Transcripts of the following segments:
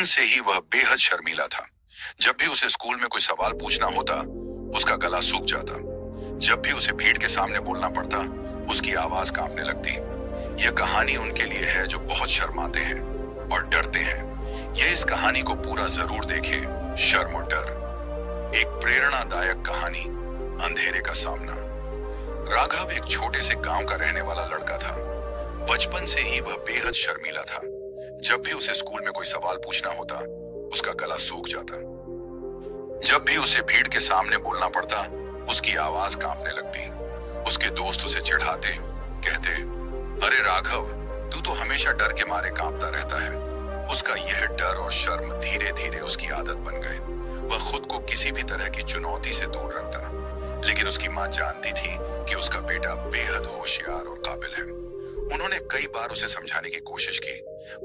बचपन से ही वह बेहद शर्मीला था। जब भी उसे स्कूल में कोई सवाल पूछना होता, उसका गला सूख जाता। जब भी उसे भीड़ के सामने बोलना पड़ता, उसकी आवाज कांपने लगती। यह कहानी उनके लिए है जो बहुत शर्माते हैं और डरते हैं। यह इस कहानी को पूरा जरूर देखें, शर्म और डर। एक प्रेरणादायक कहानी, अंधेरे का सामना। राघव एक छोटे से गांव का रहने वाला लड़का था। बचपन से ही वह बेहद शर्मीला था। जब भी उसे स्कूल में कोई सवाल पूछना होता, उसका गला सूख जाता। जब भी उसे भीड़ के सामने बोलना पड़ता, उसकी आवाज कांपने लगती। उसके दोस्त उसे चिढ़ाते, कहते, अरे राघव, तू तो हमेशा डर के मारे कांपता रहता है। उसका यह डर और शर्म धीरे धीरे उसकी आदत बन गए। वह खुद को किसी भी तरह की चुनौती से दूर रखता। लेकिन उसकी माँ जानती थी कि उसका बेटा बेहद होशियार और काबिल है। उन्होंने कई बार उसे समझाने की कोशिश की,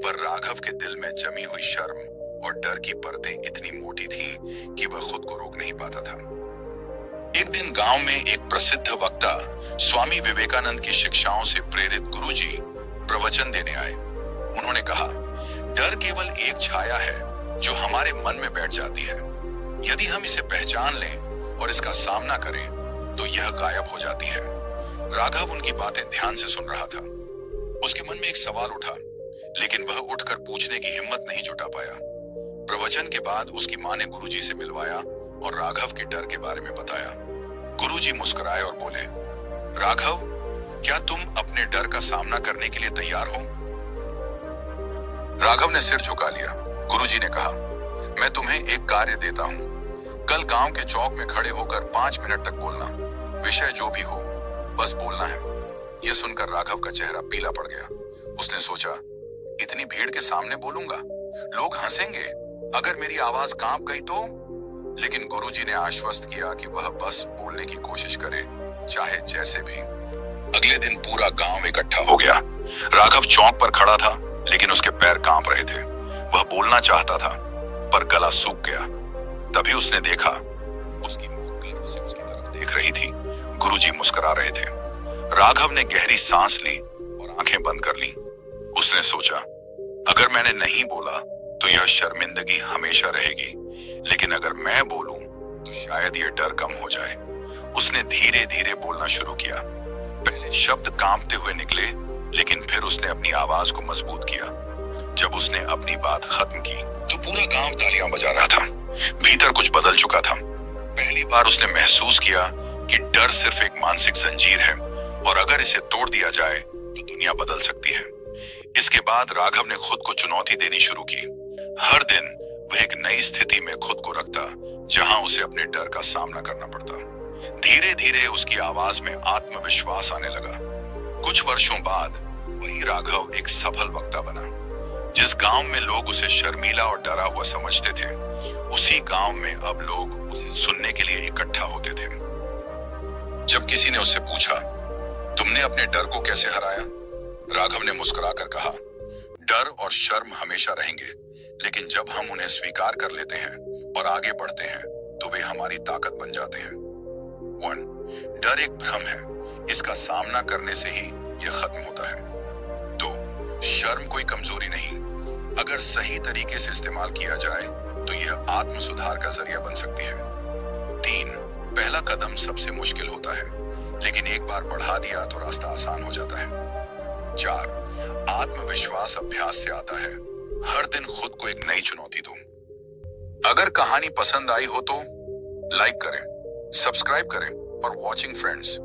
पर राघव के दिल में जमी हुई शर्म और डर की परतें इतनी मोटी थीं कि वह खुद को रोक नहीं पाता था। एक दिन गांव में एक प्रसिद्ध वक्ता स्वामी विवेकानंद की शिक्षाओं से प्रेरित गुरुजी प्रवचन देने आए। उन्होंने कहा, डर केवल एक छाया है जो हमारे मन में बैठ जाती है। यदि हम इसे पहचान लें और इसका सामना करें, तो यह गायब हो जाती है। राघव उनकी बातें ध्यान से सुन रहा था। उसके मन में एक सवाल उठा, लेकिन वह उठकर पूछने की हिम्मत नहीं जुटा पाया। प्रवचन के बाद उसकी मां ने गुरुजी से मिलवाया और राघव के डर के बारे में बताया। गुरुजी मुस्कुराए और बोले, राघव, क्या तुम अपने डर का सामना करने के लिए तैयार हो? राघव ने सिर झुका लिया। गुरुजी ने कहा, मैं तुम्हें एक कार्य देता हूं। कल गांव के चौक में खड़े होकर 5 मिनट तक बोलना। विषय जो भी हो, बस बोलना है। यह सुनकर राघव का चेहरा पीला पड़ गया। उसने सोचा, इतनी भीड़ के सामने बोलूंगा, लोग हंसेंगे। अगर मेरी आवाज कांप गई तो? लेकिन गुरुजी ने आश्वस्त किया कि वह बस बोलने की कोशिश करे, चाहे जैसे भी। अगले दिन पूरा गांव इकट्ठा हो गया। राघव चौक पर खड़ा था, लेकिन उसके पैर कांप रहे थे। वह बोलना चाहता था, पर गला सूख गया। तभी उसने देखा, उसकी मां गर्व से उसकी तरफ देख रही थी। गुरुजी मुस्कुरा रहे थे। राघव ने गहरी सांस ली और आंखें बंद कर ली। उसने सोचा, अगर मैंने नहीं बोला तो यह शर्मिंदगी हमेशा रहेगी, लेकिन अगर मैं बोलूं तो शायद यह डर कम हो जाए। उसने धीरे धीरे बोलना शुरू किया। पहले शब्द कांपते हुए निकले, लेकिन फिर उसने अपनी आवाज को मजबूत किया। जब उसने अपनी बात खत्म की तो पूरा गांव तालियां बजा रहा था। भीतर कुछ बदल चुका था। पहली बार उसने महसूस किया कि डर सिर्फ एक मानसिक जंजीर है, और अगर इसे तोड़ दिया जाए तो दुनिया बदल सकती है। इसके बाद राघव ने खुद को चुनौती देनी शुरू की। हर दिन वह एक नई स्थिति में खुद को रखता, जहां उसे अपने डर का सामना करना पड़ता। धीरे धीरे उसकी आवाज में आत्मविश्वास आने लगा। कुछ वर्षों बाद वही राघव एक सफल वक्ता बना। जिस गांव में लोग उसे शर्मीला और डरा हुआ समझते थे, उसी गांव में अब लोग उसे सुनने के लिए इकट्ठा होते थे। जब किसी ने उससे पूछा, तुमने अपने डर को कैसे हराया? राघव ने मुस्कुराकर कहा, डर और शर्म हमेशा रहेंगे, लेकिन जब हम उन्हें स्वीकार कर लेते हैं और आगे बढ़ते हैं, तो वे हमारी ताकत बन जाते हैं। 1. डर एक भ्रम है। इसका सामना करने से ही यह खत्म होता है। 2. शर्म कोई कमजोरी नहीं। अगर सही तरीके से इस्तेमाल किया जाए तो यह आत्म सुधार का जरिया बन सकती है। 3. पहला कदम सबसे मुश्किल होता है, लेकिन एक बार बढ़ा दिया तो रास्ता आसान हो जाता है। 4. आत्मविश्वास अभ्यास से आता है। हर दिन खुद को एक नई चुनौती दो। अगर कहानी पसंद आई हो तो लाइक करें, सब्सक्राइब करें और वॉचिंग फ्रेंड्स।